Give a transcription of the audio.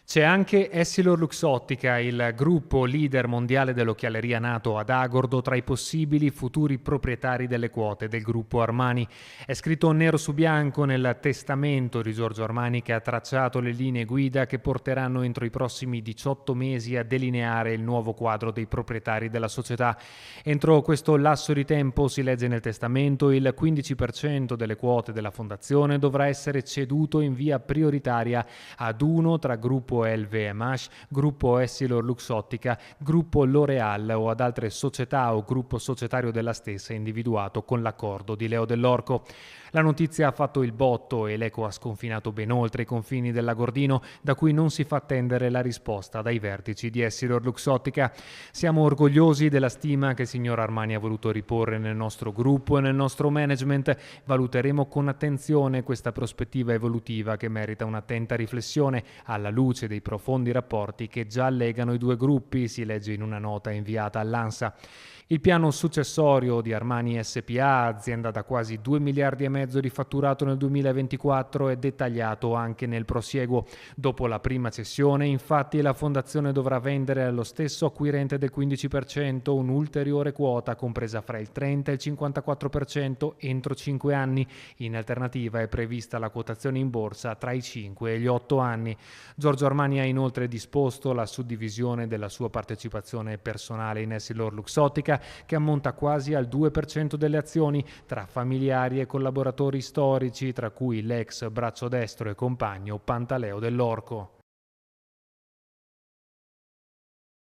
C'è anche EssilorLuxottica, il gruppo leader mondiale dell'occhialeria nato ad Agordo, tra i possibili futuri proprietari delle quote del gruppo Armani. È scritto nero su bianco nel testamento di Giorgio Armani, che ha tracciato le linee guida che porteranno entro i prossimi 18 mesi a delineare il nuovo quadro dei proprietari della società. Entro questo lasso di tempo, si legge nel testamento, il 15% delle quote della fondazione dovrà essere ceduto in via prioritaria ad uno tra gruppo LVMH, gruppo EssilorLuxottica, gruppo L'Oréal o ad altre società o gruppo societario della stessa individuato con l'accordo di Leo Dell'Orco. La notizia ha fatto il botto e l'eco ha sconfinato ben oltre i confini dell'Agordino, da cui non si fa attendere la risposta dai vertici di EssilorLuxottica. Siamo orgogliosi della stima che il signor Armani ha voluto riporre nel nostro gruppo e nel nostro management. Valuteremo con attenzione questa prospettiva evolutiva, che merita un'attenta riflessione alla luce dei profondi rapporti che già legano i due gruppi, si legge in una nota inviata all'ANSA. Il piano successorio di Armani SPA, azienda da quasi 2 miliardi e mezzo di fatturato nel 2024, è dettagliato anche nel prosieguo. Dopo la prima cessione, infatti, la fondazione dovrà vendere allo stesso acquirente del 15% un'ulteriore quota compresa fra il 30 e il 54% entro 5 anni. In alternativa è prevista la quotazione in borsa tra i 5 e gli 8 anni. Giorgio Armani ha inoltre disposto la suddivisione della sua partecipazione personale in EssilorLuxottica, che ammonta quasi al 2% delle azioni, tra familiari e collaboratori storici, tra cui l'ex braccio destro e compagno Pantaleo Dell'Orco.